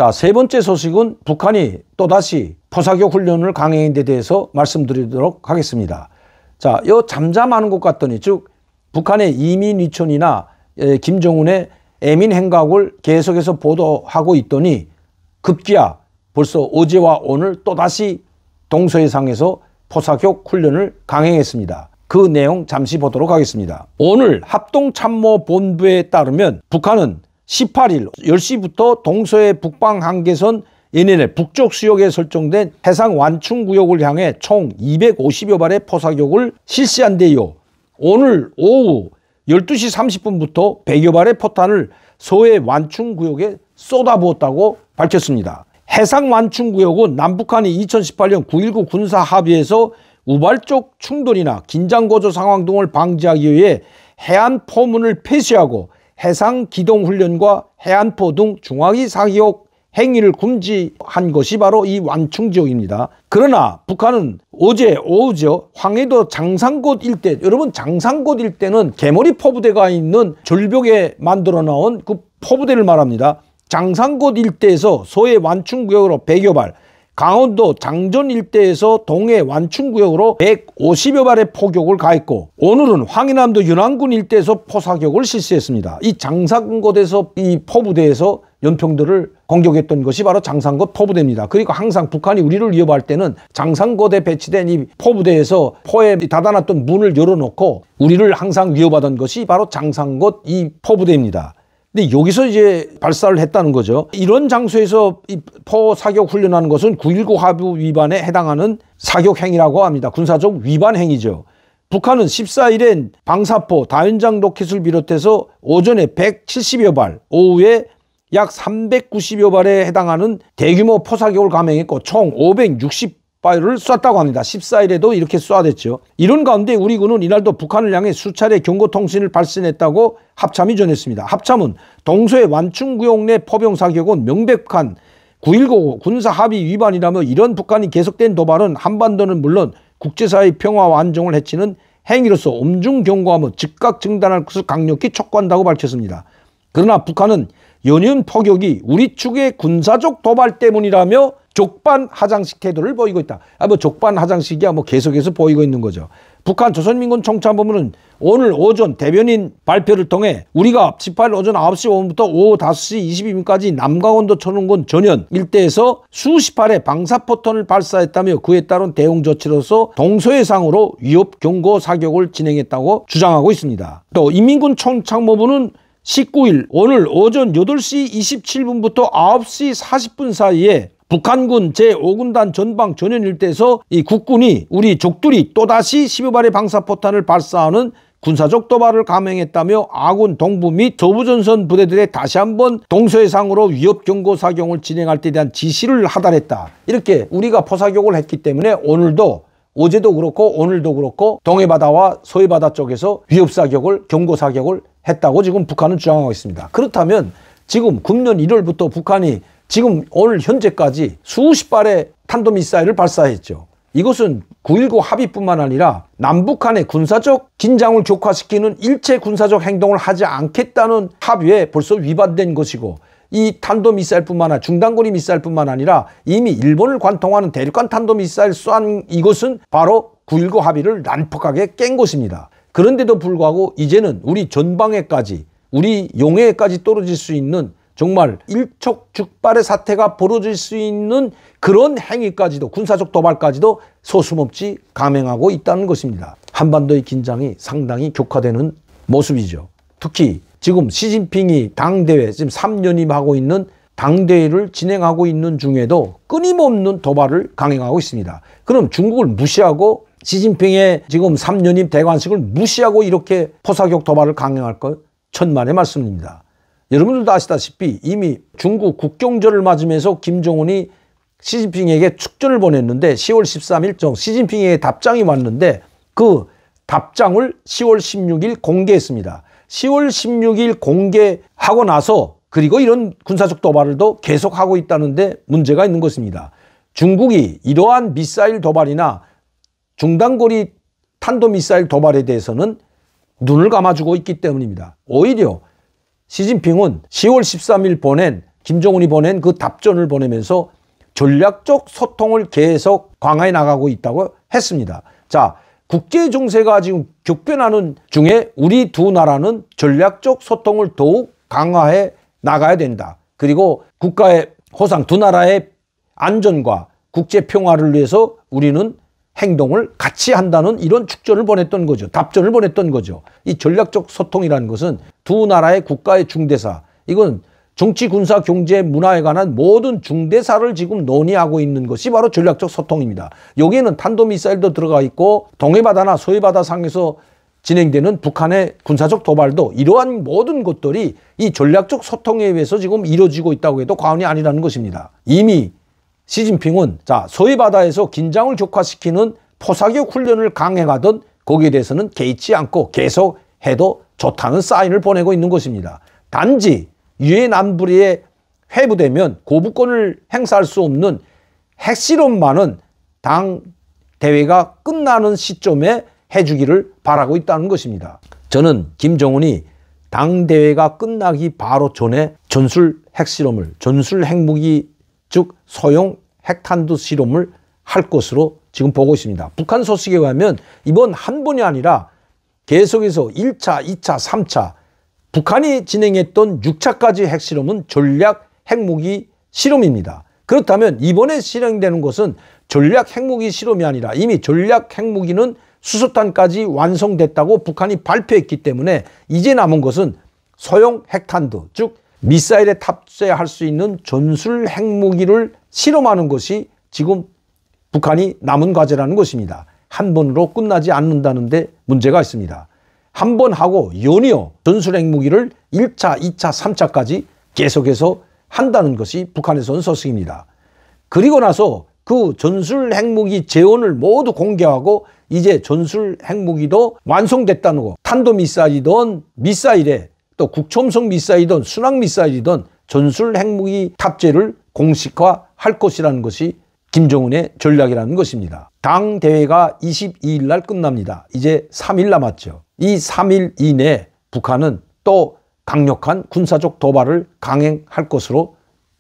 자, 세 번째 소식은 북한이 또다시 포사격 훈련을 강행한 데 대해서 말씀드리도록 하겠습니다. 자, 요 잠잠하는 것 같더니, 즉 북한의 이민위촌이나 김정은의 애민 행각을 계속해서 보도하고 있더니 급기야 벌써 어제와 오늘 또다시 동서해상에서 포사격 훈련을 강행했습니다. 그 내용 잠시 보도록 하겠습니다. 오늘 합동참모본부에 따르면 북한은 18일 10시부터 동서해 북방한계선 NLL 북쪽 수역에 설정된 해상 완충구역을 향해 총 250여 발의 포사격을 실시한 데요. 오늘 오후 12시 30분부터 100여 발의 포탄을 서해 완충구역에 쏟아부었다고 밝혔습니다. 해상 완충구역은 남북한이 2018년 9.19 군사합의에서 우발적 충돌이나 긴장고조 상황 등을 방지하기 위해 해안 포문을 폐쇄하고 해상 기동훈련과 해안포 등 중화기 사격 행위를 금지한 것이 바로 이 완충지역입니다. 그러나 북한은 어제 오후죠, 황해도 장산곶 일대, 여러분 장산곶 일대는 개머리 포부대가 있는 절벽에 만들어 나온 그 포부대를 말합니다. 장산곶 일대에서 서해 완충구역으로 100여 발, 강원도 장전 일대에서 동해 완충구역으로 150여 발의 포격을 가했고, 오늘은 황해남도 연안군 일대에서 포사격을 실시했습니다. 이 장산곶에서 이 포부대에서 연평도를 공격했던 것이 바로 장산곶 포부대입니다. 그리고 항상 북한이 우리를 위협할 때는 장산곶에 배치된 이 포부대에서 포에 닫아놨던 문을 열어놓고 우리를 항상 위협하던 것이 바로 장산곶 이 포부대입니다. 근데 여기서 이제 발사를 했다는 거죠. 이런 장소에서 이 포사격 훈련하는 것은 9.19 합의 위반에 해당하는 사격 행위라고 합니다. 군사적 위반 행위죠. 북한은 14일엔 방사포, 다연장 로켓을 비롯해서 오전에 170여 발, 오후에 약 390여 발에 해당하는 대규모 포사격을 감행했고 총 560발을 쐈다고 합니다. 14일에도 이렇게 쏴댔죠. 이런 가운데 우리 군은 이날도 북한을 향해 수차례 경고통신을 발신했다고 합참이 전했습니다. 합참은 동서해 완충구역 내 포병 사격은 명백한 9.19 군사합의 위반이라며 이런 북한이 계속된 도발은 한반도는 물론 국제사회의 평화와 안정을 해치는 행위로서 엄중 경고하며 즉각 중단할 것을 강력히 촉구한다고 밝혔습니다. 그러나 북한은 연이은 포격이 우리 측의 군사적 도발 때문이라며 족반하장식 태도를 보이고 있다. 족반하장식이야 계속해서 보이고 있는 거죠. 북한 조선민군 총참모부는 오늘 오전 대변인 발표를 통해 우리가 18일 오전 9시 5분부터 오후 5시 22분까지 남강원도 천운군 전현 일대에서 수십 발의 방사포탄을 발사했다며 그에 따른 대응 조치로서 동서해상으로 위협 경고 사격을 진행했다고 주장하고 있습니다. 또 인민군 총참모부는 19일 오늘 오전 8시 27분부터 9시 40분 사이에 북한군 제5군단 전방 전현 일대에서 이 국군이 우리 적들이 또다시 10여 발의 방사포탄을 발사하는 군사적 도발을 감행했다며 아군 동부 및 서부전선 부대들에 다시 한번 동서해상으로 위협 경고 사격을 진행할 때 대한 지시를 하달했다. 이렇게 우리가 포사격을 했기 때문에 오늘도 어제도 그렇고 오늘도 그렇고 동해바다와 서해바다 쪽에서 위협사격을 경고사격을 했다고 지금 북한은 주장하고 있습니다. 그렇다면 지금 금년 1월부터 북한이 지금 오늘 현재까지 수십 발의 탄도미사일을 발사했죠. 이것은 9.19 합의뿐만 아니라 남북한의 군사적 긴장을 격화시키는 일체 군사적 행동을 하지 않겠다는 합의에 벌써 위반된 것이고, 이 탄도미사일뿐만 아니라 중단거리 미사일뿐만 아니라 이미 일본을 관통하는 대륙간 탄도미사일 쏜 이것은 바로 9.19 합의를 난폭하게 깬 것입니다. 그런데도 불구하고 이제는 우리 전방에까지 우리 용해에까지 떨어질 수 있는 정말 일촉즉발의 사태가 벌어질 수 있는 그런 행위까지도, 군사적 도발까지도 서슴없이 감행하고 있다는 것입니다. 한반도의 긴장이 상당히 격화되는 모습이죠. 특히 지금 시진핑이 당대회, 지금 3년임하고 있는 당대회를 진행하고 있는 중에도 끊임없는 도발을 강행하고 있습니다. 그럼 중국을 무시하고 시진핑의 지금 3년임 대관식을 무시하고 이렇게 포사격 도발을 강행할까요? 천만의 말씀입니다. 여러분들도 아시다시피 이미 중국 국경절을 맞으면서 김정은이 시진핑에게 축전을 보냈는데 10월 13일 시진핑에게 답장이 왔는데 그 답장을 10월 16일 공개했습니다. 10월 16일 공개하고 나서 그리고 이런 군사적 도발을 또 계속하고 있다는데 문제가 있는 것입니다. 중국이 이러한 미사일 도발이나 중단거리 탄도미사일 도발에 대해서는 눈을 감아주고 있기 때문입니다. 오히려 시진핑은 10월 13일 보낸 김정은이 보낸 그 답전을 보내면서 전략적 소통을 계속 강화해 나가고 있다고 했습니다. 자, 국제 정세가 지금 격변하는 중에 우리 두 나라는 전략적 소통을 더욱 강화해 나가야 된다. 그리고 국가의 호상, 두 나라의 안전과 국제 평화를 위해서 우리는 행동을 같이 한다는 이런 축전을 보냈던 거죠. 답전을 보냈던 거죠. 이 전략적 소통이라는 것은 두 나라의 국가의 중대사, 이건 정치, 군사, 경제, 문화에 관한 모든 중대사를 지금 논의하고 있는 것이 바로 전략적 소통입니다. 여기에는 탄도미사일도 들어가 있고 동해바다나 서해바다 상에서 진행되는 북한의 군사적 도발도, 이러한 모든 것들이 이 전략적 소통에 의해서 지금 이루어지고 있다고 해도 과언이 아니라는 것입니다. 이미 시진핑은 서해바다에서 긴장을 격화시키는 포사격 훈련을 강행하던 거기에 대해서는 개의치 않고 계속 해도 좋다는 사인을 보내고 있는 것입니다. 단지 유엔 안보리에 회부되면 거부권을 행사할 수 없는 핵실험만은 당 대회가 끝나는 시점에 해주기를 바라고 있다는 것입니다. 저는 김정은이 당 대회가 끝나기 바로 전에 전술 핵실험을, 전술 핵무기 즉 소형 핵탄두 실험을 할 것으로 지금 보고 있습니다. 북한 소식에 의하면 이번 한 번이 아니라 계속해서 1차, 2차, 3차 북한이 진행했던 6차까지 핵실험은 전략 핵무기 실험입니다. 그렇다면 이번에 실행되는 것은 전략 핵무기 실험이 아니라 이미 전략 핵무기는 수소탄까지 완성됐다고 북한이 발표했기 때문에 이제 남은 것은 소형 핵탄두, 즉 미사일에 탑재할 수 있는 전술 핵무기를 실험하는 것이 지금 북한이 남은 과제라는 것입니다. 한 번으로 끝나지 않는다는데 문제가 있습니다. 한 번 하고 연이어 전술 핵무기를 1차, 2차, 3차까지 계속해서 한다는 것이 북한에서 온 소식입니다. 그리고 나서 그 전술 핵무기 재원을 모두 공개하고 이제 전술 핵무기도 완성됐다는 거, 탄도미사일이든 미사일에 또 국첨성 미사일이든 순항 미사일이든 전술 핵무기 탑재를 공식화할 것이라는 것이 김정은의 전략이라는 것입니다. 당 대회가 22일 날 끝납니다. 이제 3일 남았죠. 이 3일 이내에 북한은 또 강력한 군사적 도발을 강행할 것으로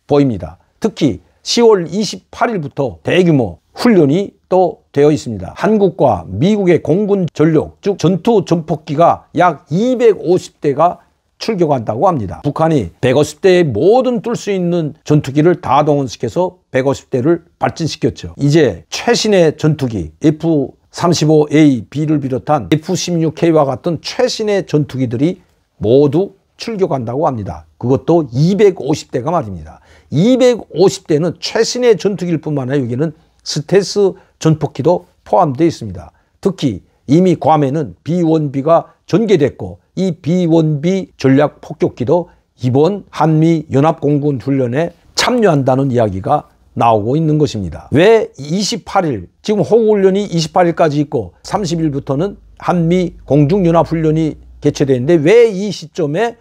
보입니다. 특히 10월 28일부터 대규모 훈련이 또 되어 있습니다. 한국과 미국의 공군 전력, 즉 전투 전폭기가 약 250대가 출격한다고 합니다. 북한이 150대의 모든 뚫을 수 있는 전투기를 다 동원시켜서 150대를 발진시켰죠. 이제 최신의 전투기 F-35A, B를 비롯한 F-16K와 같은 최신의 전투기들이 모두 출격한다고 합니다. 그것도 250대가 말입니다. 250대는 최신의 전투기일 뿐만 아니라 여기는 스텔스 전폭기도 포함되어 있습니다. 특히 이미 괌에는 B-1B가 전개됐고 이 B-1B 전략 폭격기도 이번 한미 연합공군 훈련에 참여한다는 이야기가 나오고 있는 것입니다. 왜 28일, 지금 호국훈련이 28일까지 있고 30일부터는 한미 공중연합훈련이 개최되는데 왜 이 시점에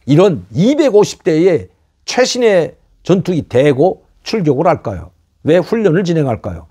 이런 250대의 최신의 전투기 대고 출격을 할까요? 왜 훈련을 진행할까요?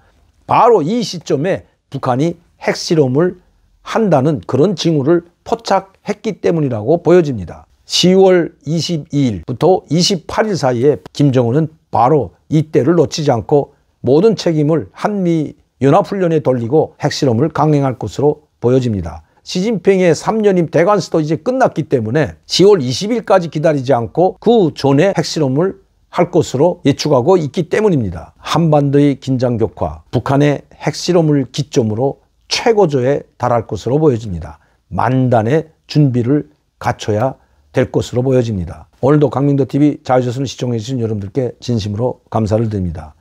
바로 이 시점에 북한이 핵실험을 한다는 그런 징후를 포착했기 때문이라고 보여집니다. 10월 22일부터 28일 사이에 김정은은 바로 이때를 놓치지 않고 모든 책임을 한미 연합훈련에 돌리고 핵실험을 강행할 것으로 보여집니다. 시진핑의 3년임 대관수도 이제 끝났기 때문에 10월 20일까지 기다리지 않고 그 전에 핵실험을 할 것으로 예측하고 있기 때문입니다. 한반도의 긴장 격화, 북한의 핵실험을 기점으로 최고조에 달할 것으로 보여집니다. 만단의 준비를 갖춰야 될 것으로 보여집니다. 오늘도 강민도TV 자유조선을 시청해 주신 여러분들께 진심으로 감사를 드립니다.